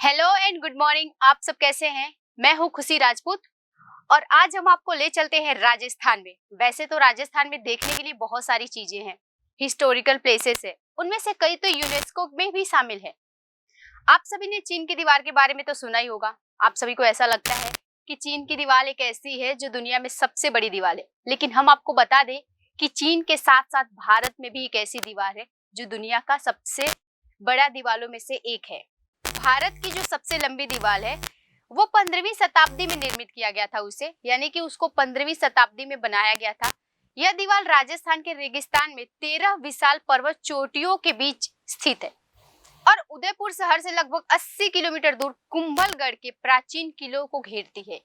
Hello and good morning. आप सब कैसे हैं? मैं हूं खुशी राजपूत और आज हम आपको ले चलते हैं राजस्थान में। वैसे तो राजस्थान में देखने के लिए बहुत सारी चीजें हैं, हिस्टोरिकल प्लेसेस है, उनमें से कई तो यूनेस्को में भी शामिल है। आप सभी ने चीन की दीवार के बारे में तो सुना ही होगा। आप सभी को ऐसा लगता है कि चीन की दीवार एक ऐसी है जो दुनिया में सबसे बड़ी दीवार है, लेकिन हम आपको बता दें कि चीन के साथ साथ भारत में भी एक ऐसी दीवार है जो दुनिया का सबसे बड़ा दीवारों में से एक है। भारत की जो सबसे लंबी दीवार है वो 15वीं शताब्दी में निर्मित किया गया था उसे, यानी कि उसको 15वीं शताब्दी में बनाया गया था। यह दीवार राजस्थान के रेगिस्तान में 13 विशाल पर्वत चोटियों के बीच स्थित है और उदयपुर शहर से लगभग 80 किलोमीटर दूर कुंभलगढ़ के प्राचीन किलों को घेरती है।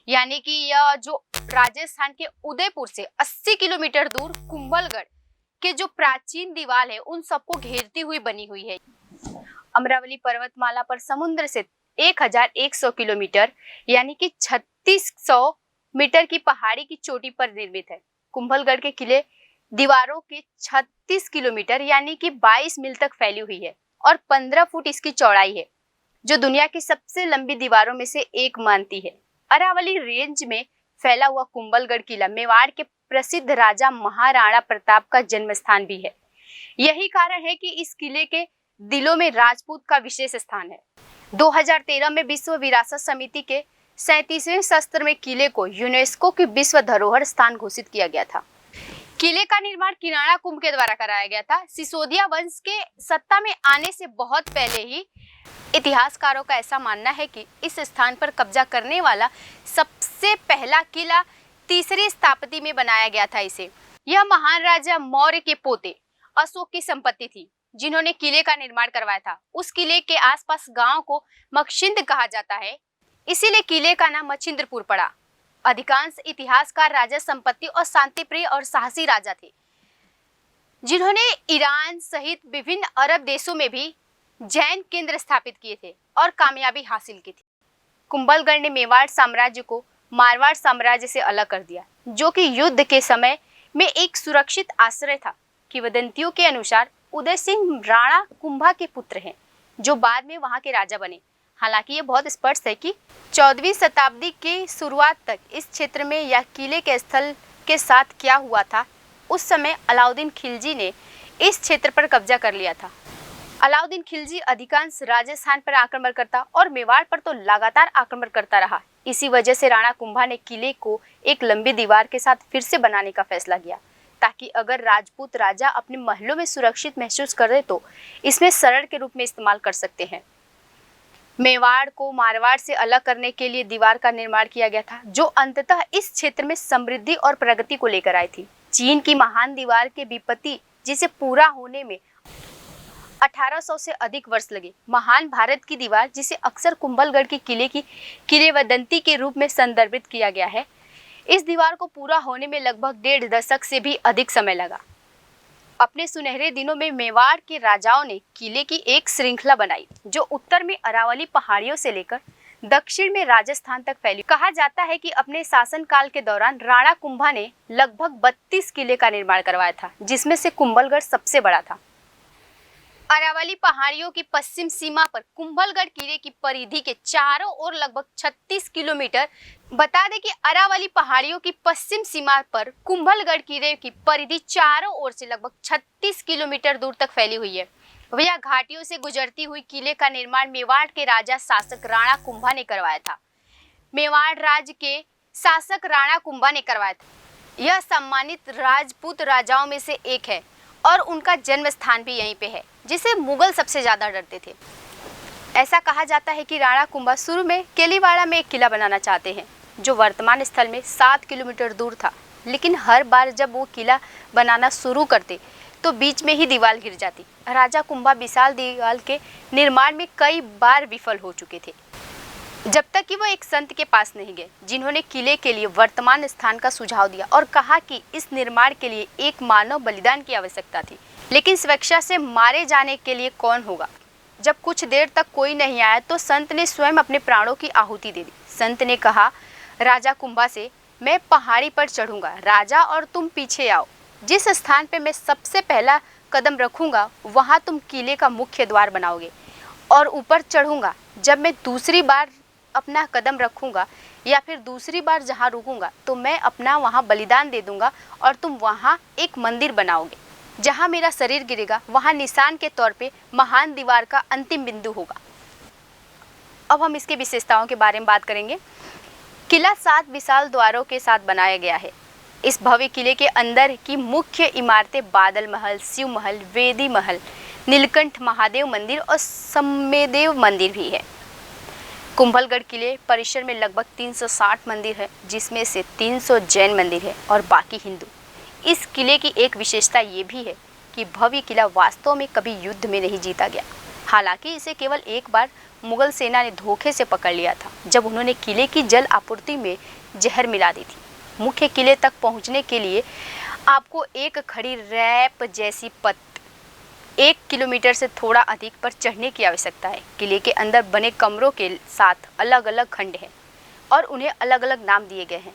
यानी कि यह जो राजस्थान के उदयपुर से 80 किलोमीटर दूर कुंभलगढ़ के जो प्राचीन दीवार है उन सबको घेरती हुई बनी हुई है। अमरावली पर्वतमाला पर समुद्र से 1100 किलोमीटर यानी कि 3600 मीटर की पहाड़ी की चोटी पर निर्मित है। कुंभलगढ़ के किले दीवारों के 36 किलोमीटर यानी कि 22 मील तक फैली हुई है और 15 फुट इसकी चौड़ाई है, जो दुनिया की सबसे लंबी दीवारों में से एक मानती है। अरावली रेंज में फैला हुआ कुंभलगढ़ किला मेवाड़ के प्रसिद्ध राजा महाराणा प्रताप का जन्म स्थान भी है। यही कारण है कि इस किले के दिलों में राजपूत का विशेष स्थान है। 2013 में विश्व विरासत समिति के 37वें सत्र में किले को यूनेस्को की विश्व धरोहर स्थान घोषित किया गया था। किले का निर्माण किराणा कुंभ के द्वारा कराया गया था। सिसोदिया वंश के सत्ता में आने से बहुत पहले ही इतिहासकारों का ऐसा मानना है कि इस स्थान पर कब्जा करने वाला सबसे पहला किला तीसरी शताब्दी में बनाया गया था। इसे यह महान राजा मौर्य के पोते अशोक की संपत्ति थी, जिन्होंने किले का निर्माण करवाया था। उस किले के आसपास गांव को मक्षिंद कहा जाता है, इसीलिए किले का नाम मच्छिंद्रपुर पड़ा। अधिकांश इतिहासकार राजा संपत्ति और शांतिप्रिय और साहसी राजा थे, जिन्होंने ईरान सहित विभिन्न अरब देशों में भी जैन केंद्र स्थापित किए थे और कामयाबी हासिल की थी। कुंभलगढ़ ने मेवाड़ साम्राज्य को मारवाड़ साम्राज्य से अलग कर दिया, जो कि युद्ध के समय में एक सुरक्षित आश्रय था। किंवदंतियों के अनुसार उदय सिंह राणा कुंभा के पुत्र हैं, जो बाद में वहां के राजा बने। हालांकि ये बहुत स्पष्ट है कि 14वीं शताब्दी की शुरुआत तक इस क्षेत्र में या किले के स्थल के साथ क्या हुआ था, उस समय अलाउद्दीन खिलजी ने इस क्षेत्र पर कब्जा कर लिया था। अलाउद्दीन खिलजी अधिकांश राजस्थान पर आक्रमण करता और मेवाड़ पर तो लगातार आक्रमण करता रहा। इसी वजह से राणा कुंभा ने किले को एक लंबी दीवार के साथ फिर से बनाने का फैसला किया, ताकि अगर राजपूत राजा अपने महलों में सुरक्षित महसूस करे तो इसमें शरण के रूप में इस्तेमाल कर सकते हैं। मेवाड़ को मारवाड़ से अलग करने के लिए दीवार का निर्माण किया गया था, जो अंततः इस क्षेत्र में समृद्धि और प्रगति को लेकर आई थी। चीन की महान दीवार के विपत्ति जिसे पूरा होने में 1800 से अधिक वर्ष लगे। महान भारत की दीवार, जिसे अक्सर कुंभलगढ़ के किले की किलेवदंती के रूप में संदर्भित किया गया है, इस दीवार को पूरा होने में लगभग 1.5 दशक से भी अधिक समय लगा। अपने सुनहरे दिनों में मेवाड़ के राजाओं ने किले की एक श्रृंखला बनाई, जो उत्तर में अरावली पहाड़ियों से लेकर दक्षिण में राजस्थान तक फैली। कहा जाता है कि अपने शासनकाल के दौरान राणा कुंभा ने लगभग 32 किले का निर्माण करवाया था, जिसमें से कुंभलगढ़ सबसे बड़ा था। अरावली पहाड़ियों की पश्चिम सीमा पर कुंभलगढ़ किले की परिधि के चारों ओर लगभग 36 किलोमीटर। बता दें कि अरावली पहाड़ियों की पश्चिम सीमा पर कुंभलगढ़ किले की परिधि चारों ओर से लगभग 36 किलोमीटर दूर तक फैली हुई है। वह घाटियों से गुजरती हुई किले का निर्माण मेवाड़ के राजा शासक राणा कुंभा ने करवाया था। मेवाड़ राज्य के शासक राणा कुंभा ने करवाया था। यह सम्मानित राजपूत राजाओं में से एक है और उनका जन्म स्थान भी यहीं पे है, जिसे मुगल सबसे ज्यादा डरते थे। ऐसा कहा जाता है कि राणा कुंभा शुरू में केलीवाड़ा में एक किला बनाना चाहते हैं, जो वर्तमान स्थल में 7 किलोमीटर दूर था, लेकिन हर बार जब वो किला बनाना शुरू करते तो बीच में ही दीवार गिर जाती। राजा कुंभा विशाल दीवार के निर्माण में कई बार विफल हो चुके थे, जब तक कि वो एक संत के पास नहीं गए, जिन्होंने किले के लिए वर्तमान स्थान का सुझाव दिया और कहा कि इस निर्माण के लिए एक मानव बलिदान की आवश्यकता थी, लेकिन स्वेच्छा से मारे जाने के लिए कौन होगा। जब कुछ देर तक कोई नहीं आया तो संत ने स्वयं अपने प्राणों की आहुति दे दी। संत ने कहा राजा कुंभा से, मैं पहाड़ी पर चढ़ूंगा राजा, और तुम पीछे आओ। जिस स्थान पे मैं सबसे पहला कदम रखूंगा वहां तुम किले का मुख्य द्वार बनाओगे और ऊपर चढ़ूँगा, जब मैं दूसरी बार अपना कदम रखूँगा या फिर दूसरी बार जहाँ रुकूँगा तो मैं अपना वहाँ बलिदान दे दूँगा और तुम वहाँ एक मंदिर बनाओगे। जहाँ मेरा शरीर गिरेगा वहाँ निशान के तौर पे महान दीवार का अंतिम बिंदु होगा। अब हम इसके विशेषताओं के बारे में बात करेंगे। किला 7 विशाल द्वारों के साथ बनाया गया है। इस भव्य किले के अंदर की मुख्य इमारतें बादल महल, शिव महल, वेदी महल, नीलकंठ महादेव मंदिर और सम्मेदेव मंदिर भी है। कुंभलगढ़ किले परिसर में लगभग 360 मंदिर है, जिसमें से 300 जैन मंदिर है और बाकी हिंदू। इस किले की एक विशेषता ये भी है कि भव्य किला वास्तव में कभी युद्ध में नहीं जीता गया। हालांकि इसे केवल एक बार मुगल सेना ने धोखे से पकड़ लिया था, जब उन्होंने किले की जल आपूर्ति में जहर मिला दी थी। मुख्य किले तक पहुंचने के लिए आपको एक खड़ी रैप जैसी पथ 1 किलोमीटर से थोड़ा अधिक पर चढ़ने की आवश्यकता है। किले के अंदर बने कमरों के साथ अलग अलग खंड हैं और उन्हें अलग अलग नाम दिए गए हैं।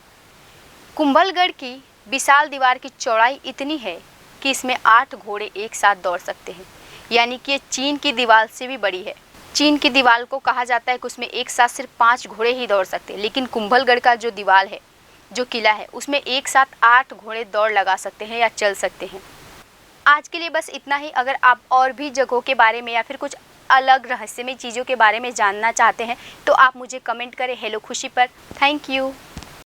कुंभलगढ़ की विशाल दीवार की चौड़ाई इतनी है कि इसमें 8 घोड़े एक साथ दौड़ सकते हैं, यानी कि ये चीन की दीवार से भी बड़ी है। चीन की दीवार को कहा जाता है कि उसमें एक साथ सिर्फ 5 घोड़े ही दौड़ सकते हैं, लेकिन कुंभलगढ़ का जो दीवार है, जो किला है, उसमें एक साथ 8 घोड़े दौड़ लगा सकते हैं या चल सकते हैं। आज के लिए बस इतना ही। अगर आप और भी जगहों के बारे में या फिर कुछ अलग रहस्यमय चीज़ों के बारे में जानना चाहते हैं तो आप मुझे कमेंट करें हेलो खुशी पर। Thank you.